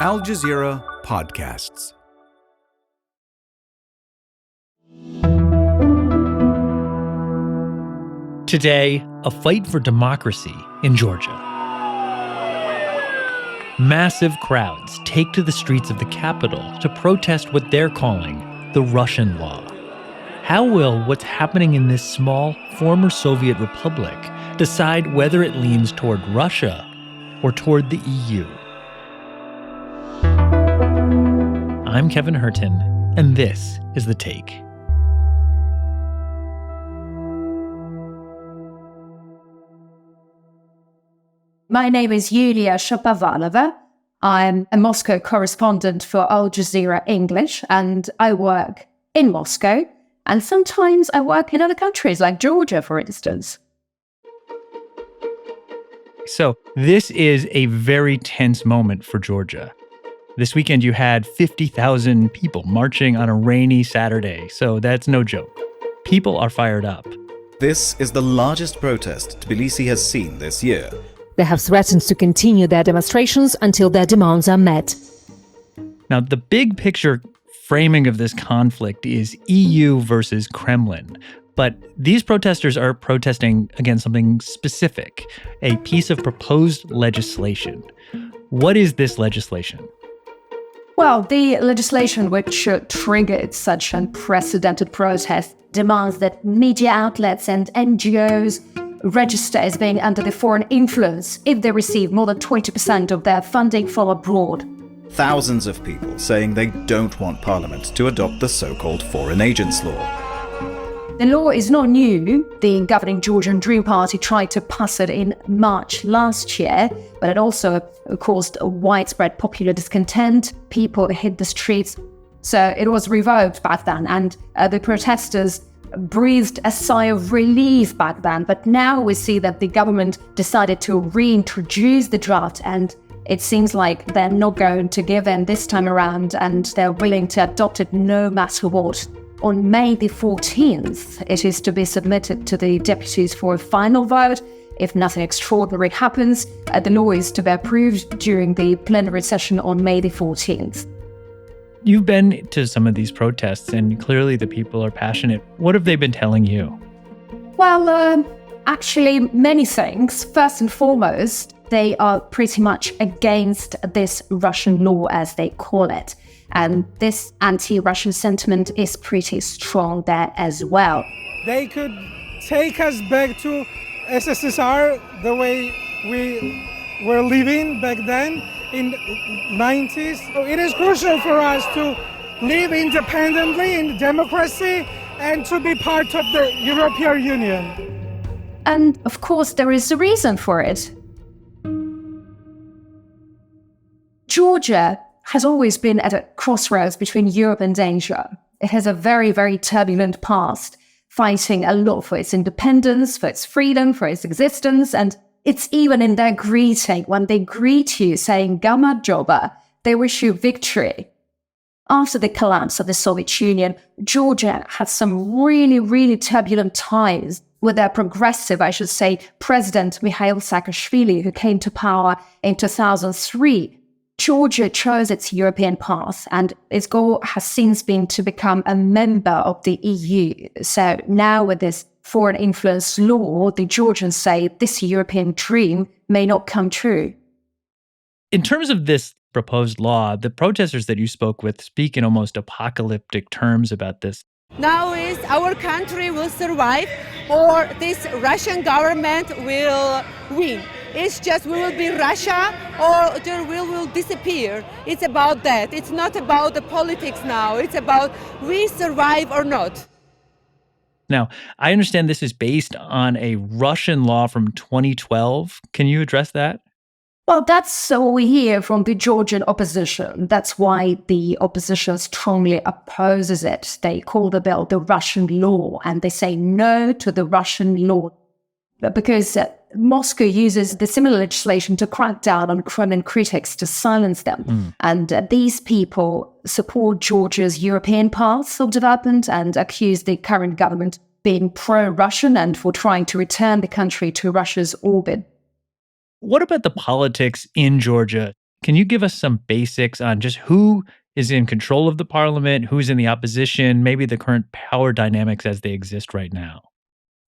Al Jazeera Podcasts. Today, a fight for democracy in Georgia. Massive crowds take to the streets of the capital to protest what they're calling the Russian law. How will what's happening in this small, former Soviet republic decide whether it leans toward Russia or toward the EU? I'm Kevin Hirten, and this is The Take. My name is Yulia Shapovalova. I'm a Moscow correspondent for Al Jazeera English, and I work in Moscow. And sometimes I work in other countries, like Georgia, for instance. So this is a very tense moment for Georgia. This weekend you had 50,000 people marching on a rainy Saturday, so that's no joke. People are fired up. This is the largest protest Tbilisi has seen this year. They have threatened to continue their demonstrations until their demands are met. Now, the big picture framing of this conflict is EU versus Kremlin. But these protesters are protesting against something specific, a piece of proposed legislation. What is this legislation? Well, the legislation which triggered such unprecedented protest demands that media outlets and NGOs register as being under the foreign influence if they receive more than 20% of their funding from abroad. Thousands of people saying they don't want Parliament to adopt the so-called Foreign Agents Law. The law is not new. The governing Georgian Dream Party tried to pass it in March last year, but it also caused widespread popular discontent. People hit the streets. So it was revoked back then, and the protesters breathed a sigh of relief back then. But now we see that the government decided to reintroduce the draft, and it seems like they're not going to give in this time around, and they're willing to adopt it no matter what. On May the 14th, it is to be submitted to the deputies for a final vote. If nothing extraordinary happens, the law is to be approved during the plenary session on May the 14th. You've been to some of these protests, and clearly the people are passionate. What have they been telling you? Well, actually, many things. First and foremost, they are pretty much against this Russian law, as they call it. And this anti-Russian sentiment is pretty strong there as well. They could take us back to SSSR, the way we were living back then in 90s. So it is crucial for us to live independently in democracy and to be part of the European Union. And of course, there is a reason for it. Georgia has always been at a crossroads between Europe and Asia. It has a very, very turbulent past, fighting a lot for its independence, for its freedom, for its existence, and it's even in their greeting. When they greet you saying "Gama Joba," they wish you victory. After the collapse of the Soviet Union, Georgia had some really, really turbulent times with their progressive, I should say, President Mikhail Saakashvili, who came to power in 2003. Georgia chose its European path, and its goal has since been to become a member of the EU. So now with this foreign influence law, the Georgians say this European dream may not come true. In terms of this proposed law, the protesters that you spoke with speak in almost apocalyptic terms about this. Now is our country will survive or this Russian government will win. It's just we will be Russia or we will disappear. It's about that. It's not about the politics now. It's about we survive or not. Now, I understand this is based on a Russian law from 2012. Can you address that? Well, that's what we hear from the Georgian opposition. That's why the opposition strongly opposes it. They call the bill the Russian law, and they say no to the Russian law because Moscow uses the similar legislation to crack down on Kremlin critics, to silence them. And these people support Georgia's European path of development and accuse the current government being pro-Russian and for trying to return the country to Russia's orbit. What about the politics in Georgia? Can you give us some basics on just who is in control of the parliament, who's in the opposition, maybe the current power dynamics as they exist right now?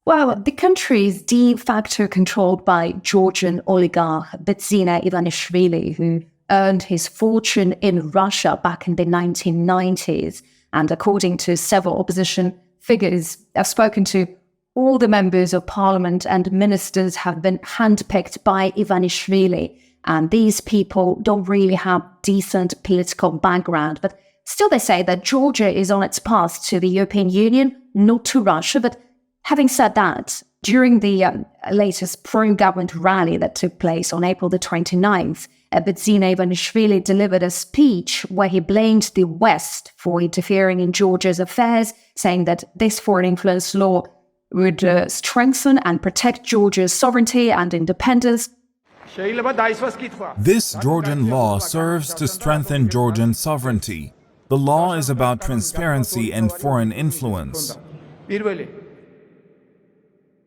Well, the country is de facto controlled by Georgian oligarch Bidzina Ivanishvili, who earned his fortune in Russia back in the 1990s. And according to several opposition figures I've spoken to, all the members of parliament and ministers have been handpicked by Ivanishvili. And these people don't really have decent political background. But still they say that Georgia is on its path to the European Union, not to Russia. But having said that, during the latest pro-government rally that took place on April the 29th, Bidzina Ivanishvili delivered a speech where he blamed the West for interfering in Georgia's affairs, saying that this foreign influence law would strengthen and protect Georgia's sovereignty and independence. This Georgian law serves to strengthen Georgian sovereignty. The law is about transparency and foreign influence.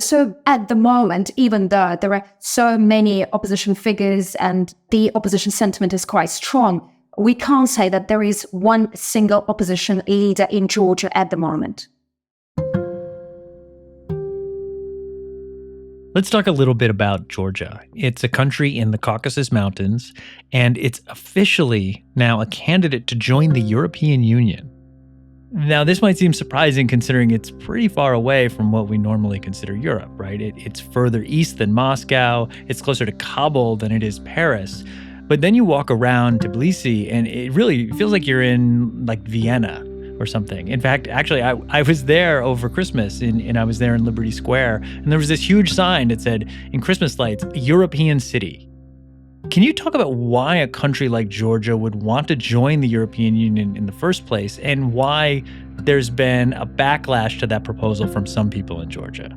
So at the moment, even though there are so many opposition figures and the opposition sentiment is quite strong, we can't say that there is one single opposition leader in Georgia at the moment. Let's talk a little bit about Georgia. It's a country in the Caucasus Mountains, and it's officially now a candidate to join the European Union. Now, this might seem surprising considering it's pretty far away from what we normally consider Europe, right? It's further east than Moscow, it's closer to Kabul than it is Paris. But then you walk around Tbilisi and it really feels like you're in like Vienna or something. In fact, actually, I was there over Christmas and I was there in Liberty Square, and there was this huge sign that said, in Christmas lights, European City. Can you talk about why a country like Georgia would want to join the European Union in the first place, and why there's been a backlash to that proposal from some people in Georgia?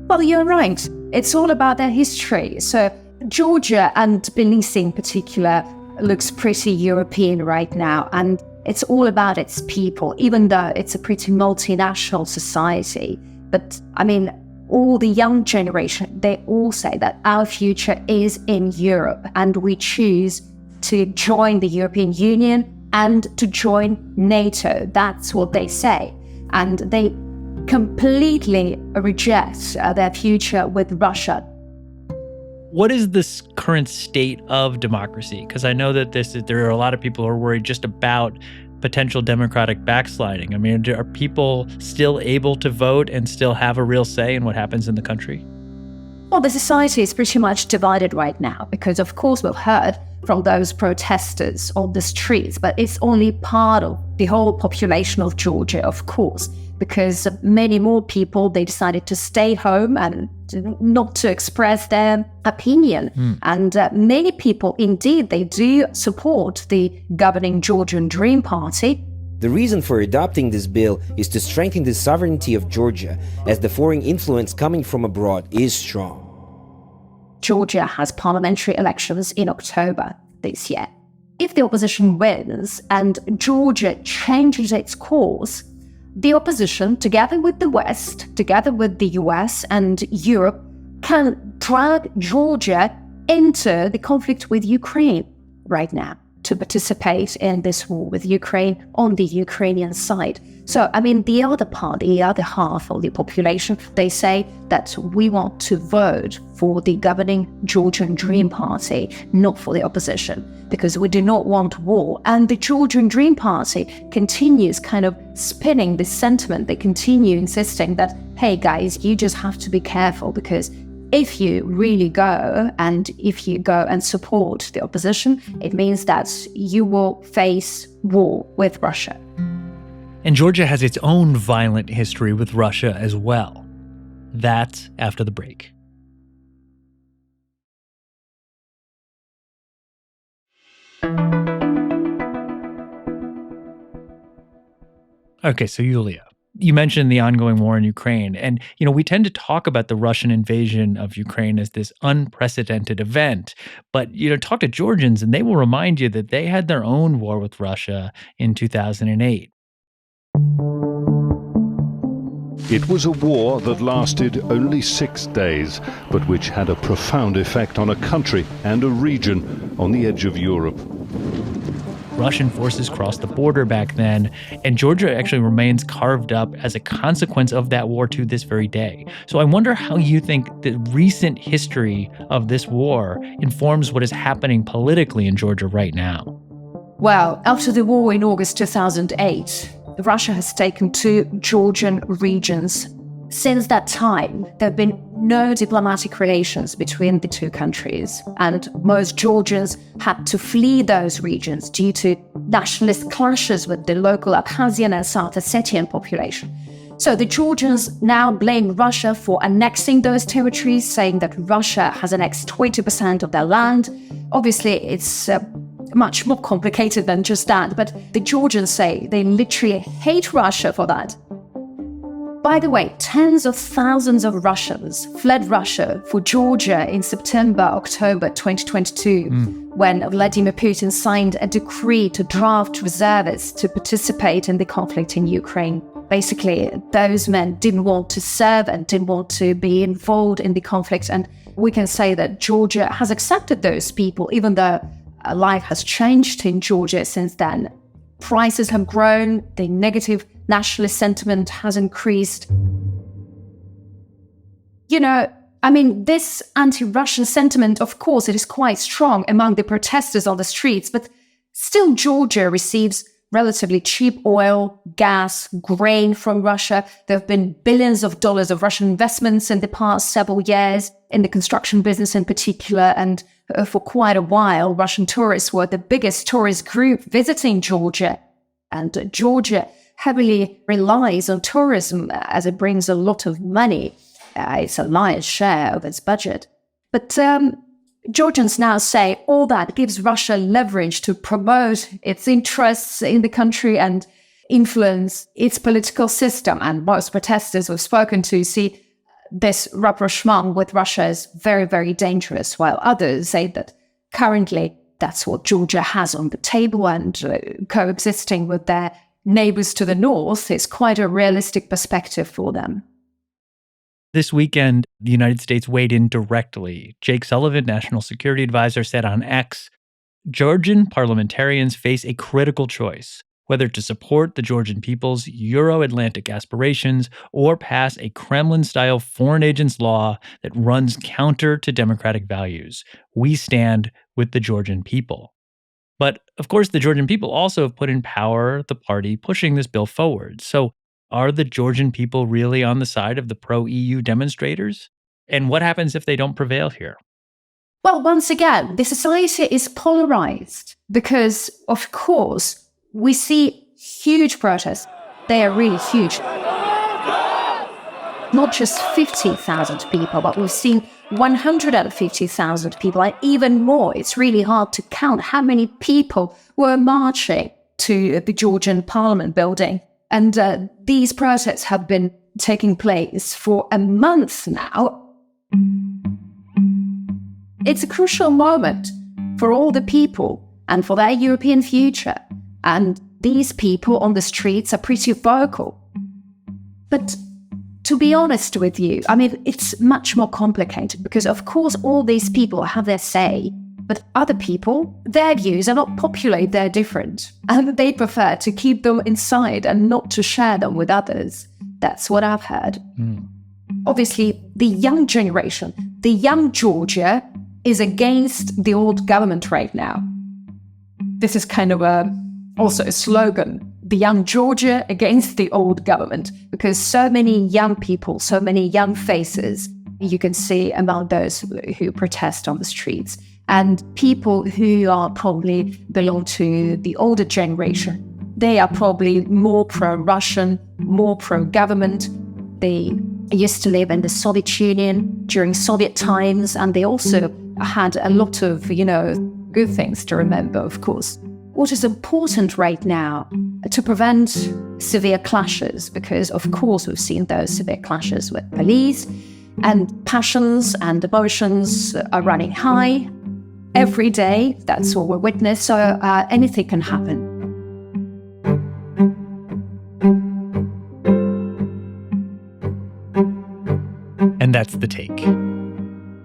Well, you're right. It's all about their history. So Georgia, and Tbilisi in particular, looks pretty European right now, and it's all about its people, even though it's a pretty multinational society. But I mean, all the young generation, they all say that our future is in Europe and we choose to join the European Union and to join NATO. That's what they say. And they completely reject their future with Russia. What is this current state of democracy? Because I know that there are a lot of people who are worried just about potential democratic backsliding. I mean, are people still able to vote and still have a real say in what happens in the country? Well, the society is pretty much divided right now because, of course, we've heard from those protesters on the streets, but it's only part of the whole population of Georgia, of course, because many more people, they decided to stay home and not to express their opinion. And many people, indeed, they do support the governing Georgian Dream Party. The reason for adopting this bill is to strengthen the sovereignty of Georgia, as the foreign influence coming from abroad is strong. Georgia has parliamentary elections in October this year. If the opposition wins and Georgia changes its course, the opposition, together with the West, together with the US and Europe, can drag Georgia into the conflict with Ukraine right now to participate in this war with Ukraine on the Ukrainian side. So, I mean, the other part, the other half of the population, they say that we want to vote for the governing Georgian Dream Party, not for the opposition, because we do not want war. And the Georgian Dream Party continues kind of spinning this sentiment. They continue insisting that, hey guys, you just have to be careful, because if you really go and support the opposition, it means that you will face war with Russia. And Georgia has its own violent history with Russia as well. That's after the break. Okay, so Yulia, you mentioned the ongoing war in Ukraine, and we tend to talk about the Russian invasion of Ukraine as this unprecedented event, but talk to Georgians and they will remind you that they had their own war with Russia in 2008. It was a war that lasted only 6 days, but which had a profound effect on a country and a region on the edge of Europe. Russian forces crossed the border back then, and Georgia actually remains carved up as a consequence of that war to this very day. So I wonder how you think the recent history of this war informs what is happening politically in Georgia right now. Well, after the war in August 2008, Russia has taken 2 Georgian regions. Since that time, there have been no diplomatic relations between the 2 countries, and most Georgians had to flee those regions due to nationalist clashes with the local Abkhazian and South Ossetian population. So the Georgians now blame Russia for annexing those territories, saying that Russia has annexed 20% of their land. Obviously, it's much more complicated than just that, but the Georgians say they literally hate Russia for that. By the way, tens of thousands of Russians fled Russia for Georgia in September, October 2022, when Vladimir Putin signed a decree to draft reservists to participate in the conflict in Ukraine. Basically, those men didn't want to serve and didn't want to be involved in the conflict, and we can say that Georgia has accepted those people, even though life has changed in Georgia since then. Prices have grown, the negative nationalist sentiment has increased. This anti-Russian sentiment, of course, it is quite strong among the protesters on the streets, but still Georgia receives relatively cheap oil, gas, grain from Russia. There have been billions of dollars of Russian investments in the past several years, in the construction business in particular, and for quite a while, Russian tourists were the biggest tourist group visiting Georgia. And Georgia heavily relies on tourism as it brings a lot of money. It's a lion's share of its budget. But Georgians now say all that gives Russia leverage to promote its interests in the country and influence its political system. And most protesters we've spoken to see this rapprochement with Russia is very, very dangerous, while others say that currently that's what Georgia has on the table, and coexisting with their neighbors to the north is quite a realistic perspective for them. This weekend, the United States weighed in directly. Jake Sullivan, National Security Advisor, said on X, Georgian parliamentarians face a critical choice, whether to support the Georgian people's Euro-Atlantic aspirations or pass a Kremlin-style foreign agents law that runs counter to democratic values. We stand with the Georgian people. But, of course, the Georgian people also have put in power the party pushing this bill forward. So are the Georgian people really on the side of the pro-EU demonstrators? And what happens if they don't prevail here? Well, once again, the society is polarized because, of course, we see huge protests. They are really huge. Not just 50,000 people, but we've seen 150,000 people and even more. It's really hard to count how many people were marching to the Georgian parliament building. And these protests have been taking place for a month now. It's a crucial moment for all the people and for their European future. And these people on the streets are pretty vocal. But to be honest with you, it's much more complicated because, of course, all these people have their say, but other people, their views are not popular, they're different. And they prefer to keep them inside and not to share them with others. That's what I've heard. Obviously, the young generation, the young Georgia, is against the old government right now. This is kind of also a slogan, the young Georgia against the old government, because so many young people, so many young faces you can see among those who protest on the streets. And people who are probably belong to the older generation, they are probably more pro-Russian, more pro-government. They used to live in the Soviet Union during Soviet times, and they also had a lot of, good things to remember, of course. What is important right now to prevent severe clashes, because of course we've seen those severe clashes with police, and passions and emotions are running high every day. That's what we witness. So anything can happen. That's The Take.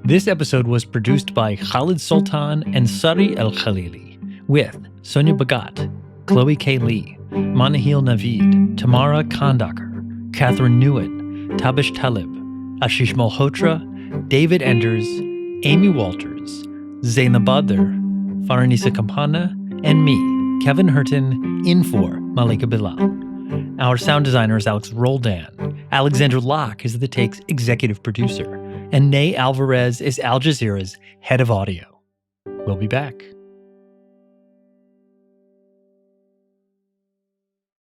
This episode was produced by Khaled Soltan and Sarí el-Khalili, with Sonia Bagat, Chloe K. Lee, Manahil Naveed, Tamara Kondaker, Catherine Nguyen, Tabish Talib, Ashish Malhotra, David Enders, Amy Walters, Zainab Badr, Faranisa Campana, and me, Kevin Hirten, in for Malika Bilal. Our sound designer is Alex Roldan. Alexandra Locke is The Take's executive producer. And Ney Alvarez is Al Jazeera's head of audio. We'll be back.